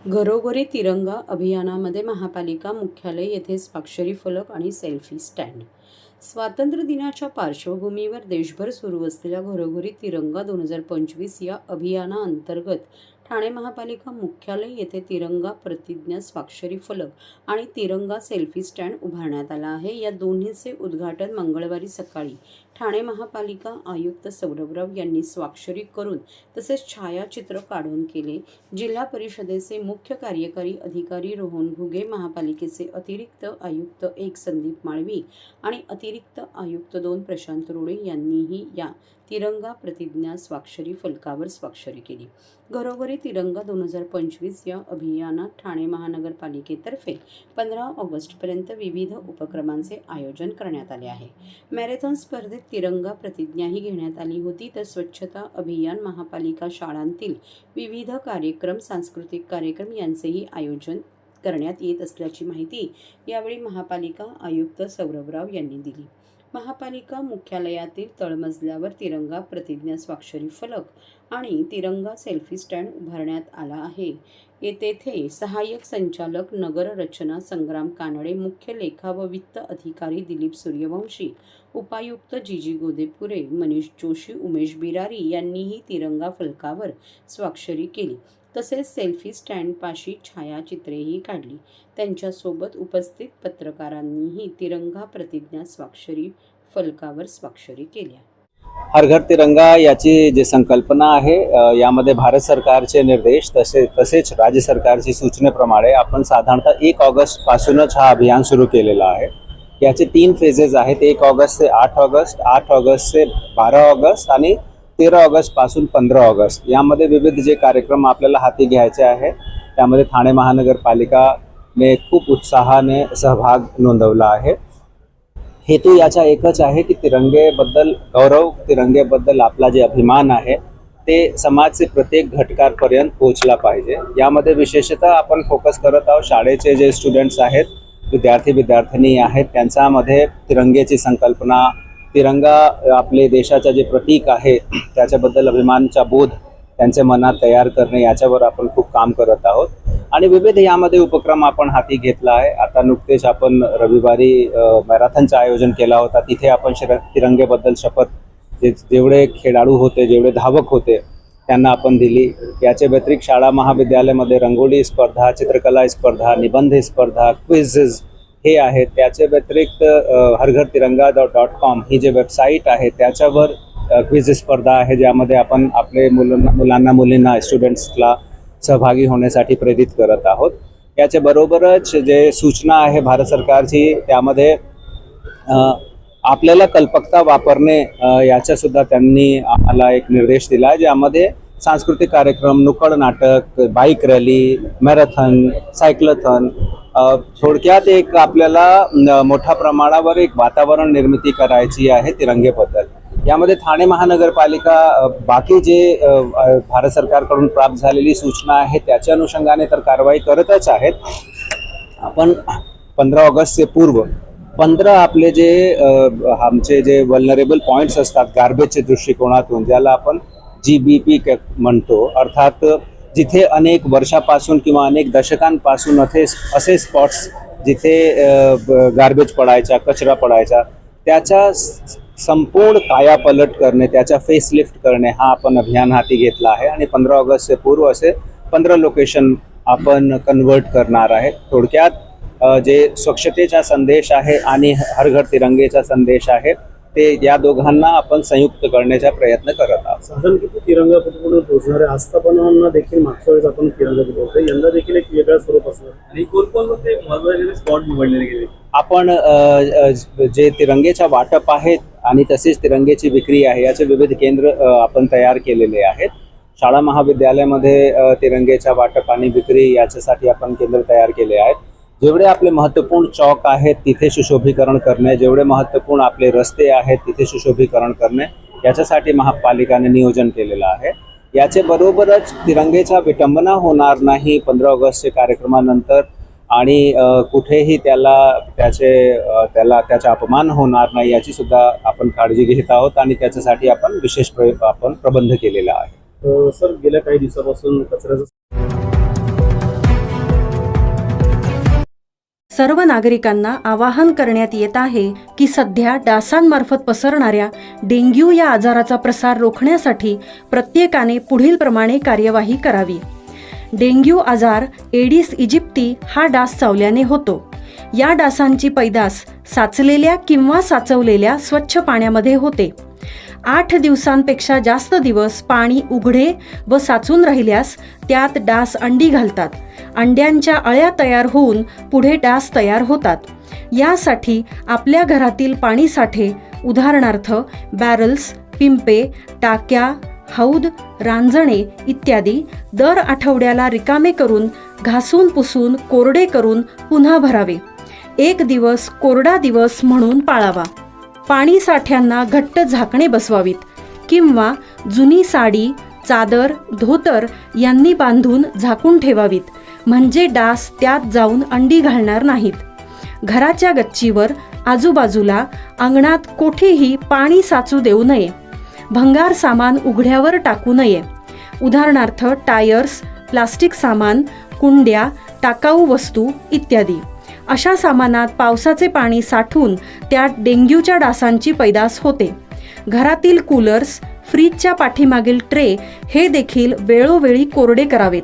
घरोघरी तिरंगा अभियानामध्ये महापालिका मुख्यालय येथे स्वाक्षरी फलक आणि सेल्फी स्टँड. स्वातंत्र्य दिनाच्या पार्श्वभूमीवर देशभर सुरू असलेल्या घरोघरी तिरंगा 2025 या अभियानाअंतर्गत ठाणे महापालिका मुख्यालय येथे तिरंगा प्रतिज्ञा स्वाक्षरी फलक आणि तिरंगा सेल्फी स्टँड उभारण्यात आला आहे. या दोन्हीचे उद्घाटन मंगळवारी सकाळी ठाणे महापालिका आयुक्त सौरभराव यांनी स्वाक्षरी करून तसेच छायाचित्र काढून केले. जिल्हा परिषदेचे मुख्य कार्यकारी अधिकारी रोहन घुगे, महापालिकेचे अतिरिक्त आयुक्त 1 संदीप माळवी आणि अतिरिक्त आयुक्त 2 प्रशांत रोडे यांनीही या तिरंगा प्रतिज्ञा स्वाक्षरी फलकावर स्वाक्षरी केली. घरोघरी तिरंगा 2025 या अभियानात ठाणे महानगरपालिकेतर्फे 15 ऑगस्टपर्यंत विविध उपक्रमांचे आयोजन करण्यात आले आहे. मॅरेथॉन स्पर्धेत तिरंगा प्रतिज्ञाही घेण्यात आली होती. तर स्वच्छता अभियान, महापालिका शाळांतील विविध कार्यक्रम, सांस्कृतिक कार्यक्रम यांचेही आयोजन करण्यात येत असल्याची माहिती यावेळी महापालिका आयुक्त सौरभराव यांनी दिली. महापालिका मुख्यालयातील तळमजल्यावर तिरंगा प्रतिज्ञा स्वाक्षरी फलक आणि तिरंगा सेल्फी स्टँड उभारण्यात आला आहे. तेथे सहाय्यक संचालक नगर रचना संग्राम कानडे, मुख्य लेखा व वित्त अधिकारी दिलीप सूर्यवंशी, उपायुक्त जीजी गोदेपुरे, मनीष जोशी, उमेश बिरारी यांनीही तिरंगा फलकावर स्वाक्षरी केली. तसेच सेल्फी स्टँडपाशी छायाचित्रेही काढली. त्यांच्यासोबत उपस्थित पत्रकारांनीही तिरंगा प्रतिज्ञा स्वाक्षरी फलकावर स्वाक्षरी केल्या. हर घर तिरंगा याची जी संकल्पना आहे, यामध्ये भारत सरकारचे निर्देश तसेच राज्य सरकारची सूचनेप्रमाणे आपण साधारणतः 1 ऑगस्ट पासूनच हा अभियान सुरू केलेला आहे. याचे 3 फेजेस आहेत. 1 ऑगस्ट ते 8 ऑगस्ट, 8 ऑगस्ट ते 12 ऑगस्ट आणि 13 ऑगस्ट पासून 15 ऑगस्ट. यामध्ये विविध जे कार्यक्रम आपल्याला हाती घ्यायचे आहे त्यामध्ये ठाणे महानगरपालिकाने खूप उत्साहाने सहभाग नोंदवला आहे. हेतू याचा एकच आहे की तिरंगेबद्दल गौरव, तिरंगेबद्दल आपला जे अभिमान आहे ते समाजचे प्रत्येक घटकापर्यंत पोहोचला पाहिजे. यामध्ये विशेषतः आपण फोकस करत आहोत शाळेचे जे स्टुडंट्स आहेत, विद्यार्थी आहेत, त्यांच्यामध्ये तिरंगेची संकल्पना, तिरंगा आपले देशाचं जे प्रतीक आहे त्याच्याबद्दल अभिमानाचा बोध त्यांच्या मनात तयार करणे, याच्यावर आपण खूप काम करत आहोत आणि विविध यामध्ये उपक्रम आपण हाती घेतला आहे. आता नुकतेच आपण रविवारी मॅरेथॉनचं आयोजन केला होता. तिथे आपण तिरंगेबद्दल शपथ जेवढे खेळाडू होते, जेवढे धावक होते त्यांना आपण दिली. याच्या व्यतिरिक्त शाळा महाविद्यालयामध्ये रंगोली स्पर्धा, चित्रकला स्पर्धा, निबंध स्पर्धा, क्विझेस हे आहेत. त्याच्या व्यतिरिक्त हरघरतिरंगा.com ही जे वेबसाईट आहे त्याच्यावर क्विझ स्पर्धा आहे, ज्यामध्ये आपण आपले मुलींना स्टुडंट्सला सहभागी होण्यासाठी प्रेरित करत आहोत. याच्याबरोबरच जे सूचना आहे भारत सरकारची, त्यामध्ये आपल्याला कल्पकता वापरणे याचासुद्धा त्यांनी आम्हाला एक निर्देश दिला, ज्यामध्ये सांस्कृतिक कार्यक्रम, नुक्कड नाटक, बाईक रॅली, मॅरेथॉन, सायक्लोथॉन, थोडक्यात एक आपल्याला मोठ्या प्रमाणावर एक वातावरण निर्मिती करायची आहे तिरंगेबद्दल. यामध्ये ठाणे महानगरपालिका बाकी जे भारत सरकारकडून प्राप्त झालेली सूचना आहे त्याच्या अनुषंगाने तर कारवाई करतच आहेत. आपण 15 ऑगस्टचे पूर्व 15 आपले जे आमचे जे वल्नरेबल पॉईंट्स असतात गार्बेजच्या दृष्टिकोनातून, ज्याला आपण GBP म्हणतो, अर्थात जिथे अनेक वर्षापासून किंवा अनेक दशकांपासून असे स्पॉट्स जिथे गार्बेज पडायचा, कचरा पडायचा, त्याच्या संपूर्ण कायापलट करणे, त्याच्या फेसलिफ्ट करणे हा आपण अभियान हाती घेतला आहे आणि 15 ऑगस्टचे पूर्व असे 15 लोकेशन आपण कन्वर्ट करणार आहे. थोडक्यात जे स्वच्छतेचा संदेश आहे आणि हर घर तिरंगेचा संदेश आहे ते या दोघांना आपण संयुक्त करण्याचा प्रयत्न करत आहोत. साधारण किती तिरंगा पटवून पोहोचणारे आस्थापनांना देखील मागच्या वेळेस आपण तिरंगा दिले होते, यंदा देखील एक वेगळा स्वरूप असणार आणि कोणकोणते महत्त्वाचे स्पॉट निवडलेले गेले. आपण जे तिरंगेचा वाटप आहेत आणि तसेच तिरंगेची विक्री आहे याचे विविध केंद्र आपण तयार केलेले आहेत. शाळा महाविद्यालयामध्ये तिरंगेच्या वाटप आणि विक्री याच्यासाठी आपण केंद्र तयार केले आहेत. जेवढे आपले महत्त्वपूर्ण चौक आहेत तिथे सुशोभीकरण करणे, जेवढे महत्त्वपूर्ण आपले रस्ते आहेत तिथे सुशोभीकरण करणे, याच्यासाठी महापालिकाने नियोजन केलेलं आहे. याचे बरोबरच तिरंगेचा विटंबना होणार नाही 15 ऑगस्टच्या कार्यक्रमानंतर आणि कुठेही त्याचा अपमान होणार नाही याची सुद्धा आपण काळजी घेत आहोत आणि त्याच्यासाठी आपण विशेष प्रबंध केलेला आहे. सर, गेल्या काही दिवसापासून कचऱ्याचं सर्व नागरिकांना आवाहन करण्यात येत आहे की सध्या डासांमार्फत पसरणाऱ्या डेंग्यू या आजाराचा प्रसार रोखण्यासाठी प्रत्येकाने पुढीलप्रमाणे कार्यवाही करावी. डेंग्यू आजार एडिस इजिप्ती हा डास चावल्याने होतो. या डासांची पैदास साचलेल्या किंवा साचवलेल्या स्वच्छ पाण्यामध्ये होते. 8 दिवसांपेक्षा जास्त दिवस पाणी उघडे व साचून राहिल्यास त्यात डास अंडी घालतात. अंड्यांच्या अळ्या तयार होऊन पुढे डास तयार होतात. यासाठी आपल्या घरातील पाणीसाठे उदाहरणार्थ बॅरल्स, पिंपे, टाक्या, हौद, रांजणे इत्यादी दर आठवड्याला रिकामे करून घासून पुसून कोरडे करून पुन्हा भरावे. 1 दिवस कोरडा दिवस म्हणून पाळावा. पाणी साठ्यांना घट्ट झाकणे बसवावीत किंवा जुनी साडी, चादर, धोतर यांनी बांधून झाकून ठेवावीत, म्हणजे डास त्यात जाऊन अंडी घालणार नाहीत. घराच्या गच्चीवर, आजूबाजूला, अंगणात कोठेही पाणी साचू देऊ नये. भंगार सामान उघड्यावर टाकू नये. उदाहरणार्थ टायर्स, प्लास्टिक सामान, कुंड्या, टाकाऊ वस्तू इत्यादी. अशा सामानात पावसाचे पाणी साठून त्यात डेंग्यूच्या डासांची पैदास होते. घरातील कूलर्स, फ्रीजच्या पाठीमागील ट्रे हे देखील वेळोवेळी कोरडे करावेत.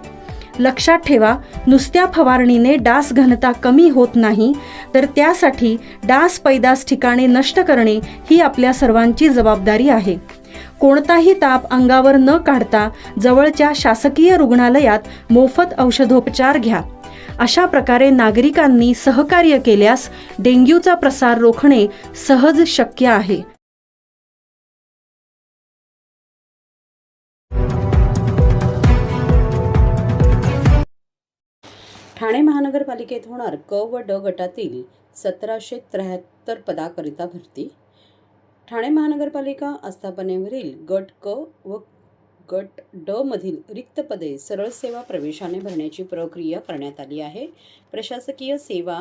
लक्षात ठेवा, नुसत्या फवारणीने डास घनता कमी होत नाही, तर त्यासाठी डास पैदास ठिकाणे नष्ट करणे ही आपल्या सर्वांची जबाबदारी आहे. कोणताही ताप अंगावर न काढता जवळच्या शासकीय रुग्णालयात मोफत औषधोपचार घ्या. अशा प्रकारे नागरिकांनी सहकार्य केल्यास डेंग्यूचा प्रसार रोखणे सहज शक्य आहे. ठाणे महानगरपालिकेत होणार क व ड गटातील 1773 पदाकरिता भरती. ठाणे महानगरपालिका आस्थापनेवरील गट क व गट ड मधील रिक्त पदे सरळ सेवा प्रवेशाने भरण्याची प्रक्रिया करण्यात आली आहे. प्रशासकीय सेवा,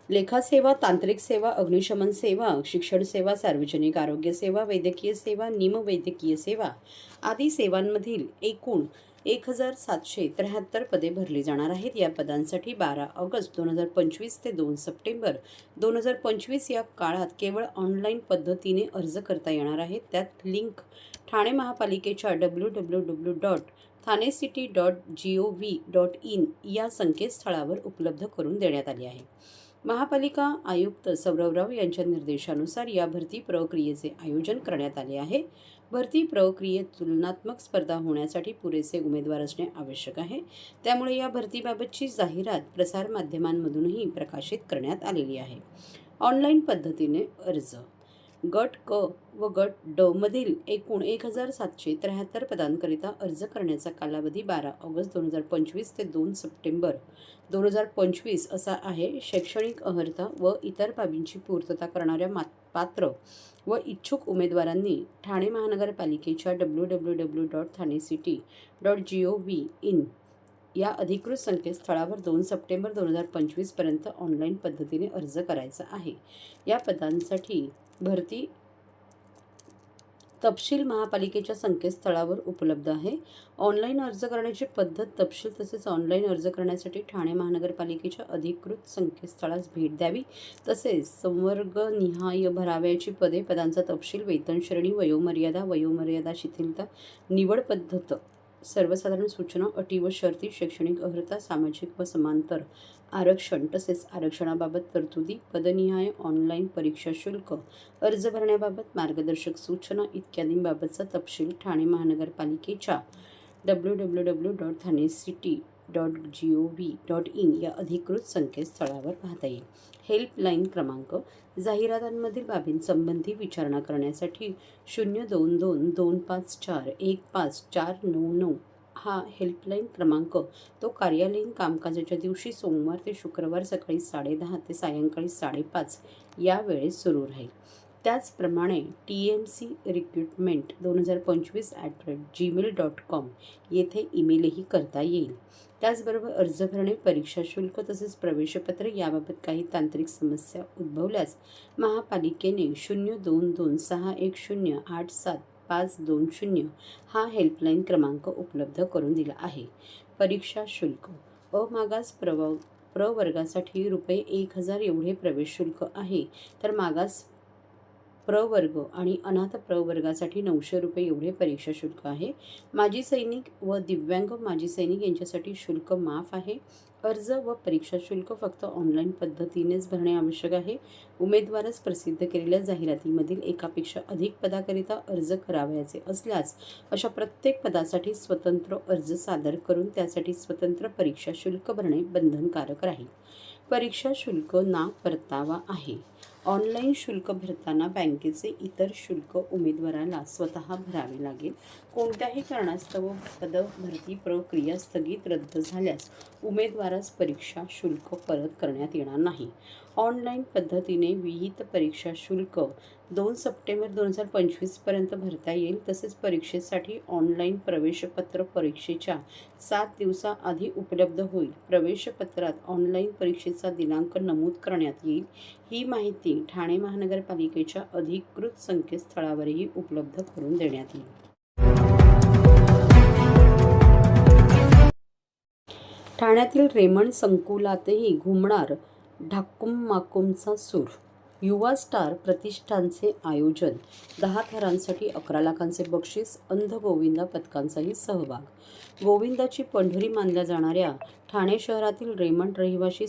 लेखा सेवा, तांत्रिक सेवा, अग्निशमन सेवा, शिक्षण सेवा, सार्वजनिक आरोग्य सेवा, वैद्यकीय सेवा, निमवैद्यकीय सेवा आदी सेवांमधील एकूण 1773 पदे भरली जाणार आहेत. या पदांसाठी 12 ऑगस्ट 2025 ते 2 सप्टेंबर 2025 या काळात केवळ ऑनलाईन पद्धतीने अर्ज करता येणार आहेत. त्यात लिंक ठाणे महापालिकेच्या www.thanecity.gov.in या संकेतस्थळावर उपलब्ध करून देण्यात आली आहे. महापालिका आयुक्त सौरवराव यांच्या निर्देशानुसार या भरती प्रक्रियेचे आयोजन करण्यात आले आहे. भरती प्रक्रियेत तुलनात्मक स्पर्धा होण्यासाठी पुरेसे उमेदवार असणे आवश्यक आहे. त्यामुळे या भरतीबाबतची जाहिरात प्रसारमाध्यमांमधूनही प्रकाशित करण्यात आलेली आहे. ऑनलाईन पद्धतीने अर्ज. गट क व गट ड मधील एकूण 1773 पदांकरिता अर्ज करण्याचा कालावधी 12 ऑगस्ट 2025 ते 2 सप्टेंबर 2025 असा आहे. शैक्षणिक अर्हता व इतर बाबींची पूर्तता करणाऱ्या पात्र व इच्छुक उमेदवारांनी ठाणे महानगरपालिकेच्या www.thanecity.gov.in या अधिकृत संकेतस्थळावर 2 सप्टेंबर 2025 पर्यंत ऑनलाईन पद्धतीने अर्ज करायचा आहे. या पदांसाठी भरती तपशील महापालिकेच्या संकेतस्थळावर उपलब्ध आहे. ऑनलाईन अर्ज करण्याची पद्धत, तपशील तसेच ऑनलाईन अर्ज करण्यासाठी ठाणे महानगरपालिकेच्या अधिकृत संकेतस्थळास भेट द्यावी. तसेच संवर्गनिहाय भरावयाची पदे, पदांचा तपशील, वेतन श्रेणी, वयोमर्यादा शिथिलता, निवड पद्धत, सर्वसाधारण सूचना, अटी व शर्ती, शैक्षणिक अर्हता, सामाजिक व समांतर आरक्षण तसेच आरक्षणाबाबत तरतुदी, पदनिहाय ऑनलाईन परीक्षा शुल्क, अर्ज भरण्याबाबत मार्गदर्शक सूचना इत्यादींबाबतचा तपशील ठाणे महानगरपालिकेच्या www.thanecity.gov.in या अधिकृत संकेतस्थळावर पाहता येईल. हेल्पलाईन क्रमांक. जाहिरातांमधील बाबींसंबंधी विचारणा करण्यासाठी 02225415499 हा हेल्पलाईन क्रमांक तो कार्यालयीन कामकाजाच्या दिवशी सोमवार ते शुक्रवार सकाळी 10:30 ते सायंकाळी 5:30 या वेळेत सुरू राहील. त्याचप्रमाणे TMC recruitment 2025@gmail.com येथे ईमेलही करता येईल. त्याचबरोबर अर्ज भरणे, परीक्षा शुल्क तसेच प्रवेशपत्र याबाबत काही तांत्रिक समस्या उद्भवल्यास महापालिकेने 022610873 1520 हा हेल्पलाईन क्रमांक उपलब्ध करून दिला आहे. परीक्षा शुल्क मागास प्रवर्गासाठी ₹1000 एवढे प्रवेश शुल्क आहे, तर मागास प्रवर्ग आणि अनाथ प्रवर्गासाठी ₹900 एवढे परीक्षा शुल्क आहे. माजी सैनिक व दिव्यांग माजी सैनिक यांच्यासाठी शुल्क माफ आहे. अर्ज व परीक्षा शुल्क फक्त ऑनलाईन पद्धतीनेच भरणे आवश्यक आहे. उमेदवारास प्रसिद्ध केलेल्या जाहिरातीमधील एकापेक्षा अधिक पदाकरिता अर्ज करावयाचे असल्यास अशा प्रत्येक पदासाठी स्वतंत्र अर्ज सादर करून त्यासाठी स्वतंत्र परीक्षा शुल्क भरणे बंधनकारक राहील. परीक्षा शुल्क ना परतावा आहे. ऑनलाईन शुल्क भरताना बँकेचे इतर शुल्क उमेदवाराला स्वतः भरावे लागेल. कोणत्याही कारणास्तव पदभरती प्रक्रिया स्थगित रद्द झाल्यास उमेदवारास परीक्षा शुल्क परत करण्यात येणार नाही. ऑनलाईन पद्धतीने विहित परीक्षा शुल्क 2 सप्टेंबर 2025 पर्यंत भरता येईल. तसेच परीक्षेसाठी ऑनलाईन प्रवेशपत्र परीक्षेच्या 7 दिवसाआधी उपलब्ध होईल. प्रवेशपत्रात ऑनलाईन परीक्षेचा दिनांक नमूद करण्यात येईल. ही माहिती ठाणे महानगरपालिकेच्या अधिकृत संकेतस्थळावरही उपलब्ध करून देण्यात येईल. ठाण्यातील रेमंड संकुलातही घुमणार ढाक्कुममाकुमचा सूर. युवा स्टार प्रतिष्ठानचे आयोजन. 10 थरांसाठी 11 लाखांचे बक्षीस. अंध गोविंदा पथकांचाही सहभाग. गोविंदाची पंढरी मानल्या जाणाऱ्या ठाणे शहरातील रेमंड रहिवासी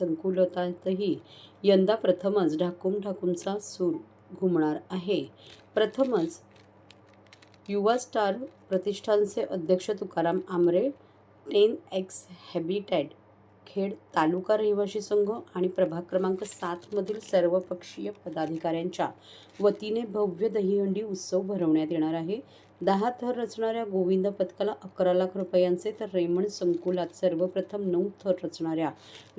संकुलातही यंदा प्रथमच ढाक्कुमचा सूर घुमणार आहे. प्रथमच युवा स्टार प्रतिष्ठानचे अध्यक्ष तुकाराम आमरे, 10X हॅबिटॅट खेड तालुका रहिवासी संघ आणि प्रभाग क्रमांक 7 मधील सर्वपक्षीय पदाधिकाऱ्यांच्या वतीने भव्य दहीहंडी उत्सव भरवण्यात येणार आहे. 10 थर रचणाऱ्या गोविंद पथकाला 11 लाख रुपयांचे, तर रेमंड संकुलात सर्वप्रथम 9 थर रचणाऱ्या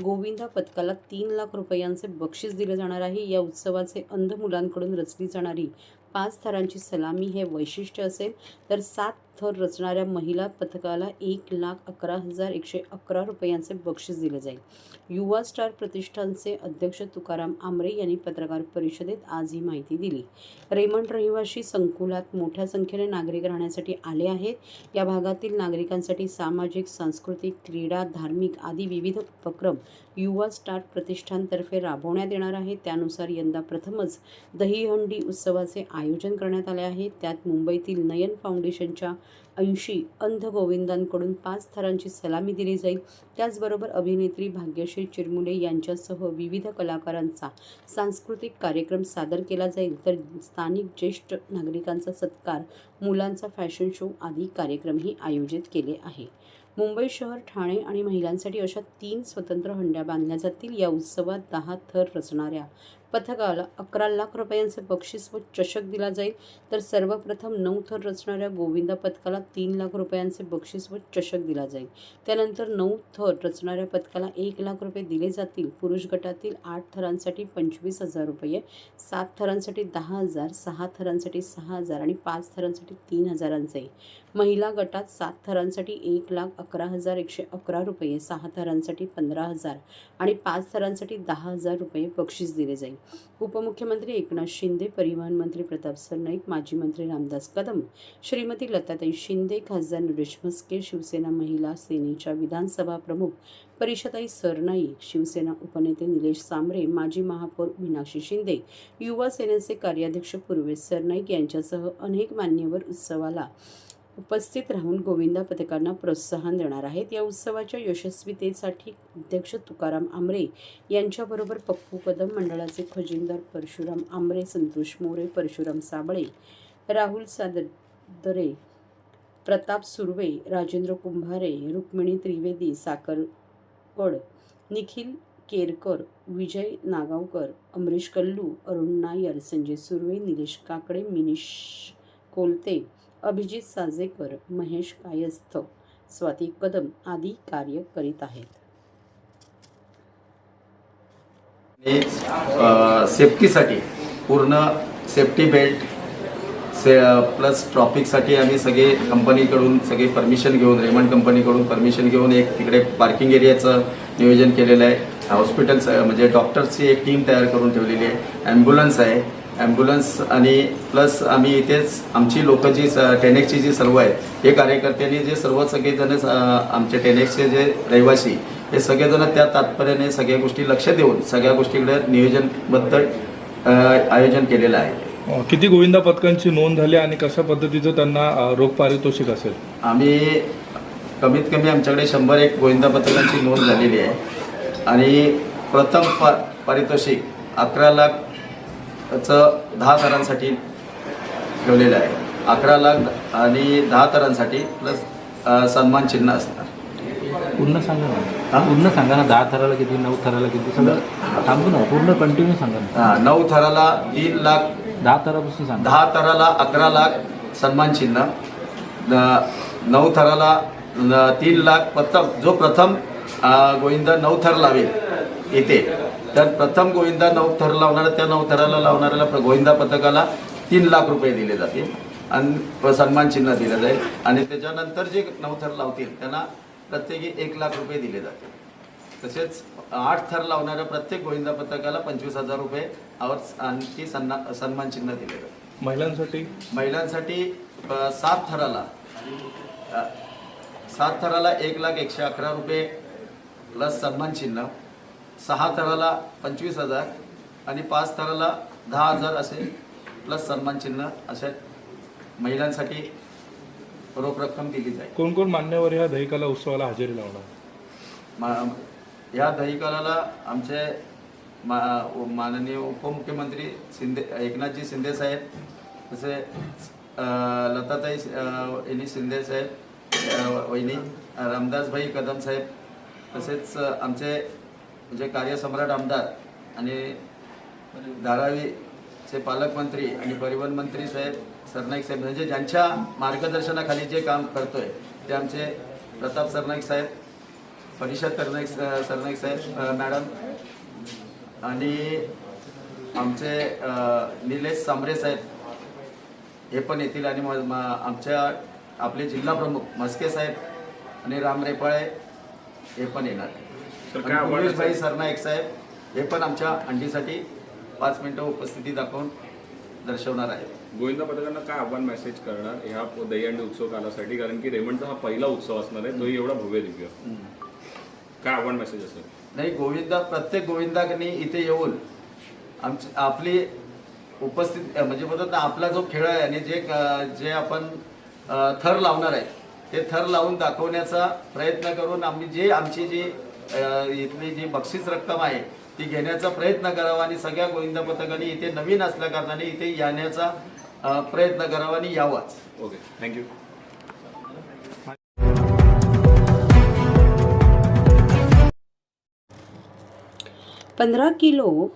गोविंद पथकाला 3 लाख रुपयांचे बक्षीस दिले जाणार आहे. या उत्सवाचे अंध मुलांकडून रचली जाणारी 5 थरांची सलामी हे वैशिष्ट्य असेल, तर 7 थर रचणाऱ्या महिला पथकाला 1,11,111 रुपयांचे बक्षीस दिले जाईल. युवा स्टार प्रतिष्ठानचे अध्यक्ष तुकाराम आमरे यांनी पत्रकार परिषदेत आज ही माहिती दिली. रेमंड रहिवासी संकुलात मोठ्या संख्येने नागरिक राहण्यासाठी आले आहेत. या भागातील नागरिकांसाठी सामाजिक, सांस्कृतिक, क्रीडा, धार्मिक आदी विविध उपक्रम युवा स्टार प्रतिष्ठानतर्फे राबवण्यात येणार आहे. त्यानुसार यंदा प्रथमच दहीहंडी उत्सवाचे आयोजन करण्यात आले आहे. त्यात मुंबईतील नयन फाउंडेशनच्या 80 अंध गोविंदांकडून 5 थरांची सलामी दिली जाईल. त्याचबरोबर अभिनेत्री भाग्यश्री चिरमुले यांच्यासह विविध कलाकारांचा सांस्कृतिक कार्यक्रम सादर केला जाईल, तर स्थानिक ज्येष्ठ नागरिकांचा सत्कार, मुलांचा फॅशन शो आदी कार्यक्रमही आयोजित केले आहे. मुंबई शहर, ठाणे आणि महिलांसाठी अशा 3 स्वतंत्र हंड्या बांधल्या जातील. या उत्सवात 10 थर रचणाऱ्या पथकाला 11 लाख रुपयांचे बक्षीस व चषक दिला जाईल, तर सर्वप्रथम 9 थर रचणाऱ्या गोविंदा पथकाला 3 लाख रुपयांचे बक्षीस व चषक दिला जाईल. त्यानंतर 9 थर रचणाऱ्या पथकाला 1 लाख रुपये दिले जातील. पुरुष गटातील 8 थरांसाठी 25,000 रुपये, 7 थरांसाठी 10,000, 6 थरांसाठी 6,000 आणि 5 थरांसाठी 3,000. महिला गटात 7 थरांसाठी 1,11,111 रुपये, 6 थरांसाठी 15,000 आणि 5 थरांसाठी 10,000 रुपये बक्षीस दिले जाईल. उपमुख्यमंत्री एकनाथ शिंदे, परिवहन मंत्री प्रताप सरनाईक, माजी मंत्री रामदास कदम, श्रीमती लताताई शिंदे, खासदार नरेश म्हस्के, शिवसेना महिला सेनेच्या विधानसभा प्रमुख परिषदाई सरनाईक, शिवसेना उपनेते निलेश सांबरे, माजी महापौर मीनाक्षी शिंदे, युवा सेनेचे कार्याध्यक्ष पूर्वेश सरनाईक यांच्यासह अनेक मान्यवर उत्सवाला उपस्थित राहून गोविंदा पथकांना प्रोत्साहन देणार आहेत. या उत्सवाच्या यशस्वीतेसाठी अध्यक्ष तुकाराम आमरे यांच्याबरोबर पप्पू कदम, मंडळाचे खजिनदार परशुराम आमरे, संतोष मोरे, परशुराम साबळे, राहुल सादरे, प्रताप सुर्वे, राजेंद्र कुंभारे, रुक्मिणी त्रिवेदी, साखरकड, निखिल केरकर, विजय नागावकर, अमरीश कल्लू, अरुण नायर, संजय सुर्वे, निलेश काकडे, मिनिश कोलते, अभिजित साजेकर, महेश कायस्थ, स्वाती कदम आदी कार्य करीत आहेत. सेफ्टीसाठी पूर्ण सेफ्टी बेल्ट प्लस ट्रॉफिकसाठी आम्ही सगळे कंपनीकडून सगळे परमिशन घेऊन, रेमंड कंपनीकडून परमिशन घेऊन एक तिकडे पार्किंग एरियाचं नियोजन केलेलं आहे. हॉस्पिटल्स म्हणजे डॉक्टर्सची एक टीम तयार करून ठेवलेली आहे. ॲम्ब्युलन्स आहे, ॲम्ब्युलन्स आणि प्लस आम्ही इथेच आमची लोकं जी टेनेक्सची जी सर्व आहे हे कार्यकर्त्यांनी जे सगळेजण आमचे टेनेक्सचे जे रहिवासी हे सगळेजण त्या तात्पर्याने सगळ्या गोष्टी लक्ष देऊन सगळ्या गोष्टीकडे नियोजनबद्ध आयोजन केलेलं आहे. किती गोविंदा पथकांची नोंद झाली आणि कशा पद्धतीचं त्यांना रोख पारितोषिक असेल? आम्ही कमीत कमी आमच्याकडे 101 गोविंदा पथकांची नोंद झालेली आहे आणि प्रथम पारितोषिक 11 लाखचं 10 थरांसाठी ठेवलेलं आहे. 11 लाख आणि 10 थरांसाठी प्लस सन्मान चिन्ह असणार. पूर्ण सांगा ना, पूर्ण सांगा ना. 10 थराला किती, 9 थराला किती, सगळं थांबू ना, पूर्ण कंटिन्यू सांगा ना. 9 थराला 3 लाख, 10 थरापासून सांगा. 10 थराला 11 लाख सन्मान चिन्ह, 9 थराला 3 लाख. जो प्रथम गोविंदा 9 थर लावेल येते तर प्रथम गोविंदा 9 थर लावणारा त्या 9 थराला लावणाऱ्याला गोविंदा पथकाला 3 लाख रुपये दिले जातील आणि सन्मान चिन्ह दिलं जाईल आणि त्याच्यानंतर जे 9 थर लावतील त्यांना प्रत्येकी 1 लाख रुपये दिले जातील. तसेच 8 थर लावणाऱ्या प्रत्येक गोविंदा पथकाला 25,000 रुपये आणखी सन्मान चिन्ह दिले जाते. महिलांसाठी 7 थराला 1,111 रुपये प्लस सन्मान चिन्ह, 6 थराला 25,000 आणि 5 थराला 10,000 असे प्लस सन्मान चिन्ह अशा महिलांसाठी रोख रक्कम दिली जाईल. कोण कोण मान्यवर ह्या दहिकाला उत्सवाला हजेरी लावणार? या दहिकालाला आमचे माननीय उपमुख्यमंत्री एकनाथजी शिंदे साहेब, तसे लताताई शिंदे साहेब वहिनी, रामदासभाई कदम साहेब, तसेच आमचे जे कार्यसम्राट आमदार आणि धारावीचे पालकमंत्री आणि परिवहन मंत्री साहेब सरनाईक साहेब, म्हणजे ज्यांच्या मार्गदर्शनाखाली जे काम करतोय ते आमचे प्रताप सरनाईक साहेब, परिषद सरनाईक साहेब मॅडम आणि आमचे निलेश सांबरे साहेब हे पण येतील आणि आपले जिल्हा प्रमुख मस्के साहेब आणि राम रेपाळे हे पण येणार. भाई सरनाईक साहेब हे पण आमच्या अंडीसाठी 5 मिनिटं उपस्थिती दाखवून दर्शवणार आहे. गोविंदा पथकांना काय आव्हान मेसेज करणार ह्या दहीहंडी उत्सव कालासाठी, कारण की रेमंडचा हा पहिला उत्सव असणार आहे, तोही एवढा भव्य दिव्य, काय आव्हान मेसेज असेल? नाही, प्रत्येक गोविंदांनी इथे येऊन आपली उपस्थिती म्हणजे बोलतात ना, आपला जो खेळ आहे आणि जे आपण थर लावणार आहे ते थर लावून दाखवण्याचा प्रयत्न करून आमची जी इथली जी बक्षीस रक्कम आहे ती घेण्याचा प्रयत्न करावा आणि सगळ्या गोविंदा पथकांनी इथे नवीन असल्या कारणाने इथे येण्याचा प्रयत्न करावा आणि यावाच. Okay, thank you. 15 किलो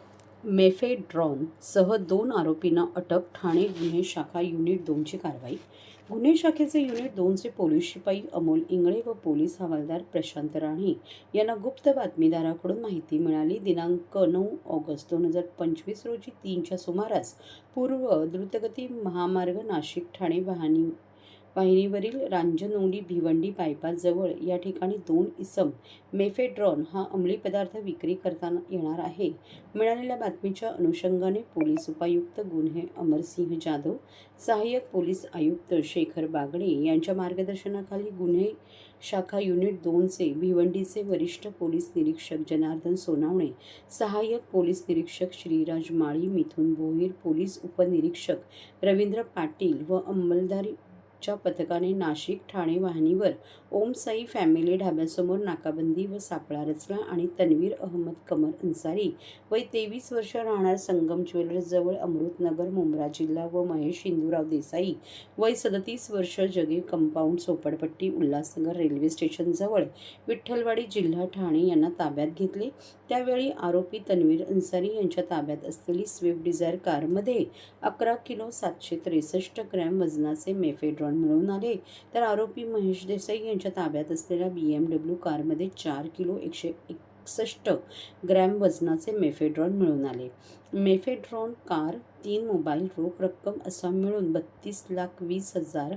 मेफेड्रॉन सह 2 आरोपींना अटक. ठाणे गुन्हे शाखा युनिट 2ची कारवाई. गुन्हे शाखेचे युनिट 2चे पोलीस शिपाई अमोल इंगळे व पोलीस हवालदार प्रशांत राणे यांना गुप्त बातमीदाराकडून माहिती मिळाली. दिनांक 9 ऑगस्ट 2025 रोजी 3च्या सुमारास पूर्व द्रुतगती महामार्ग नाशिक ठाणे वाहिनीवरील रांजनोंडी भिवंडी बायपासजवळ या ठिकाणी 2 इसम मेफेड्रॉन हा अंमली पदार्थ विक्री करताना येणार आहे. मिळालेल्या बातमीच्या अनुषंगाने पोलीस उपायुक्त गुन्हे अमरसिंह जाधव, सहाय्यक पोलीस आयुक्त शेखर बागडे यांच्या मार्गदर्शनाखाली गुन्हे शाखा युनिट 2चे भिवंडीचे वरिष्ठ पोलीस निरीक्षक जनार्दन सोनावणे, सहाय्यक पोलीस निरीक्षक श्रीराज माळी, मिथुन भोईर, पोलीस उपनिरीक्षक रवींद्र पाटील व अंमलदारी च्या पथकाने नाशिक ठाणे वाहिनीवर ओम साई फॅमिली ढाब्यासमोर नाकाबंदी व सापळा रचला आणि तन्वीर अहमद कमर अन्सारी वय 23 वर्ष राहणार संगम ज्वेलर्स जवळ अमृतनगर मुंब्रा जिल्हा व महेश हिंदूराव देसाई वय 37 वर्ष जगे कंपाऊंड चोपडपट्टी उल्हासनगर रेल्वे स्टेशन जवळ विठ्ठलवाडी जिल्हा ठाणे यांना ताब्यात घेतले. त्यावेळी आरोपी तन्वीर अन्सारी यांच्या ताब्यात असलेली स्विफ्ट डिझायर कारमध्ये 11 किलो 763 ग्रॅम वजनाचे मेफेड्रॉन मिळून आले. तर आरोपी महेश देसाई यांच्या ताब्यात असलेल्या BMW कारमध्ये 4 किलो 161 ग्रॅम वजनाचे मेफेड्रॉन मिळून आले. मेफेड्रॉन कार, 3 मोबाईल, रोख रक्कम असा मिळून 32,20,000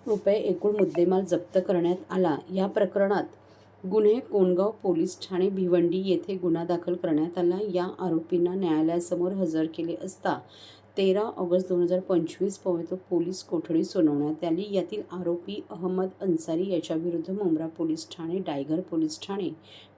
रुपये एकूण मुद्देमाल जप्त करण्यात आला. या प्रकरणात गुन्हे कोंडगाव पोलीस ठाणे भिवंडी येथे गुन्हा दाखल करण्यात आला. या आरोपींना न्यायालयासमोर हजर केले असता 13 ऑगस्ट 2025 पर्यंत पोलीस कोठडी सुनावण्यात आली. यातील आरोपी अहमद अन्सारी याच्याविरुद्ध Mumbra police Thane, Daighar police Thane,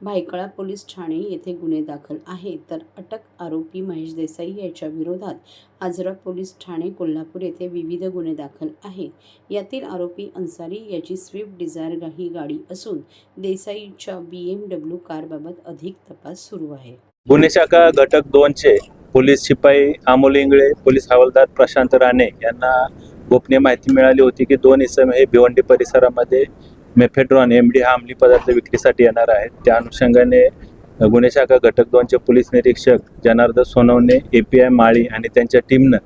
Byculla police Thane येथे गुन्हे दाखल आहेत. तर अटक आरोपी महेश देसाई याच्या विरोधात आजरा पोलीस ठाणे, कोल्हापूर येथे विविध गुन्हे दाखल आहेत. यातील आरोपी अन्सारी याची स्विफ्ट डिझायर ही गाडी असून देसाईच्या BMW कारबाबत अधिक तपास सुरू आहे. गुन्हे शाखा घटक 2चे पोलीस शिपाई अमोल इंगळे, पोलीस हवालदार प्रशांत राणे यांना गोपनीय माहिती मिळाली होती की 2 इसम हे भिवंडी परिसरामध्ये मेफेड्रॉन MD हा अंमली पदार्थ विक्रीसाठी येणार आहेत. त्या अनुषंगाने गुन्हे शाखा घटक 2चे पोलीस निरीक्षक जनार्दन सोनवणे, API माळी आणि त्यांच्या टीमनं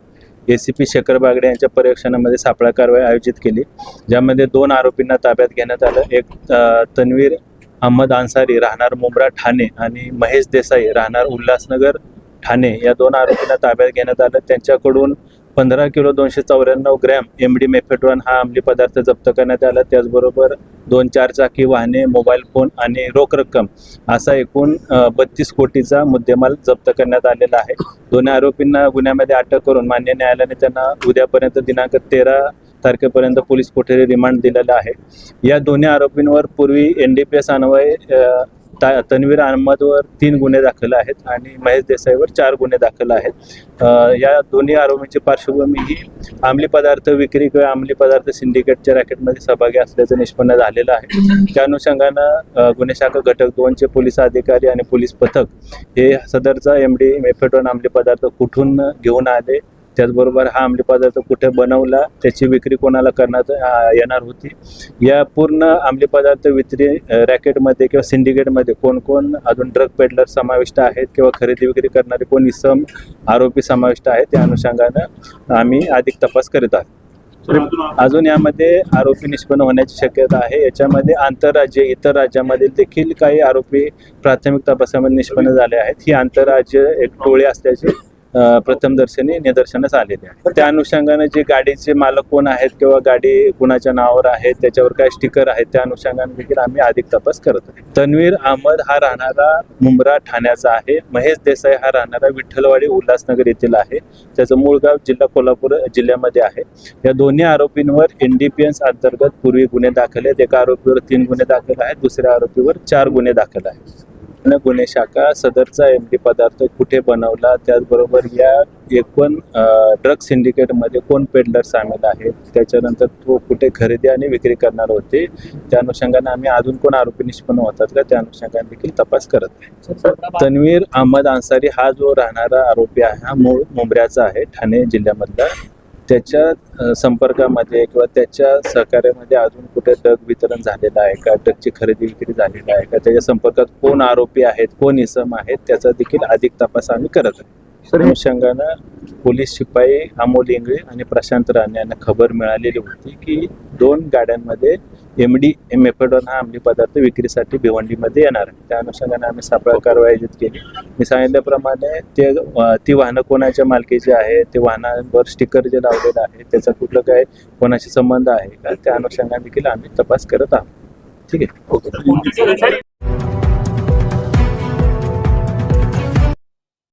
ACP शेखर बागडे यांच्या पर्यवेक्षणामध्ये सापळा कारवाई आयोजित केली, ज्यामध्ये 2 आरोपींना ताब्यात घेण्यात आलं. एक तन्वीर अहमद अन्सारी राहणार मुंब्रा ठाणे आणि महेश देसाई राहणार उल्हासनगर ठाणे या 2 आरोपींना ताब्यात घेण्यात आलं. त्यांच्याकडून 15 किलो 294 ग्रॅम MD मेफेड्रॉन हा अंमली पदार्थ जप्त करण्यात आला. त्याचबरोबर 2 4-चाकी वाहने, मोबाईल फोन आणि रोख रक्कम असा एकूण 32 कोटीचा मुद्देमाल जप्त करण्यात आलेला आहे. 2 आरोपींना गुन्ह्यामध्ये अटक करून मान्य न्यायालयाने त्यांना उद्यापर्यंत दिनांक 13 तारखेपर्यंत पोलीस कोठडी रिमांड दिलेला आहे. या दोन्ही आरोपींवर पूर्वी NDPS अन्वये तन्वीर अहमदवर 3 गुन्हे दाखल आहेत आणि महेश देसाईवर 4 गुन्हे दाखल आहेत. या दोन्ही आरोपींची पार्श्वभूमी ही अंमली पदार्थ विक्री किंवा अंमली पदार्थ सिंडिकेटच्या रॅकेटमध्ये सहभागी असल्याचं निष्पन्न झालेलं आहे. त्या अनुषंगानं गुन्हे शाखा घटक 2चे पोलीस अधिकारी आणि पोलीस पथक हे सदरचा MD मेफेड्रॉन अंमली पदार्थ कुठून घेऊन आले, त्याचबरोबर हा अंमली पदार्थ कुठे बनवला, त्याची विक्री कोणाला करण्यात येणार होती, या पूर्ण अंमली पदार्थ विक्री रॅकेटमध्ये किंवा सिंडिकेटमध्ये कोण कोण अजून ड्रग पेडलर समाविष्ट आहेत किंवा खरेदी विक्री करणारे कोण इसम आरोपी समाविष्ट आहेत, त्या अनुषंगानं आम्ही अधिक तपास करीत आहोत. अजून यामध्ये आरोपी निष्पन्न होण्याची शक्यता आहे. याच्यामध्ये आंतरराज्य इतर राज्यामध्ये देखील काही आरोपी प्राथमिक तपासामध्ये निष्पन्न झाले आहेत. ही आंतरराज्य एक टोळी असल्याची प्रथमदर्शनी निदर्शनास आलेले आहे. त्या अनुषंगाने जे गाडीचे मालक कोण आहेत किंवा गाडी कुणाच्या नावावर आहे, त्याच्यावर काय स्टिकर आहेत, त्या अनुषंगाने देखील आम्ही अधिक तपास करत आहे. तन्वीर अहमद हा राहणारा मुंब्रा ठाण्याचा आहे. महेश देसाई हा राहणारा विठ्ठलवाडी उल्हासनगर येथील आहे. त्याचं मूळ गाव जिल्हा कोल्हापूर जिल्ह्यामध्ये आहे. या दोन्ही आरोपींवर NDPS अंतर्गत पूर्वी गुन्हे दाखल आहेत. एका आरोपीवर 3 गुन्हे दाखल आहेत, दुसऱ्या आरोपीवर 4 गुन्हे दाखल आहेत. गुन्हे शाखा सदरचा MD पदार्थ कुठे बनवला, त्याचबरोबर या एकूण ड्रग सिंडिकेटमध्ये कोण पेडलर सामील आहे, त्याच्यानंतर तो कुठे खरेदी आणि विक्री करणार होते, त्या अनुषंगाने आम्ही अजून कोण आरोपी निष्पन्न होतात का त्या अनुषंगाने देखील तपास करत आहे. तन्वीर अहमद अन्सारी हा जो राहणारा आरोपी आहे हा मूळ मुंब्र्याचा आहे, ठाणे जिल्ह्यामधला. त्याच्या संपर्कामध्ये किंवा त्याच्या सहकार्यामध्ये अजून कुठे ड्रग वितरण झालेलं आहे का, ड्रगची खरेदी विक्री झालेली आहे का, त्याच्या संपर्कात कोण आरोपी आहेत, कोण इसम आहेत, त्याचा देखील अधिक तपास आम्ही करत आहे. अनुषंगानं पोलीस शिपाई अमोल इंगळे आणि प्रशांत राणे यांना खबर मिळालेली होती की 2 गाड्यांमध्ये MD मेफेड्रॉन हा अंमली पदार्थ विक्रीसाठी भिवंडीमध्ये येणार आहे. त्या अनुषंगाने आम्ही सापळा कारवाई आयोजित केली. मी सांगितल्याप्रमाणे ती वाहनं कोणाच्या मालकीची आहे, ते वाहनांवर स्टिकर जे लावलेलं आहे त्याचा कुठलं काय कोणाशी संबंध आहे का, त्या अनुषंगाने देखील आम्ही तपास करत आहोत. ठीक आहे. ओके.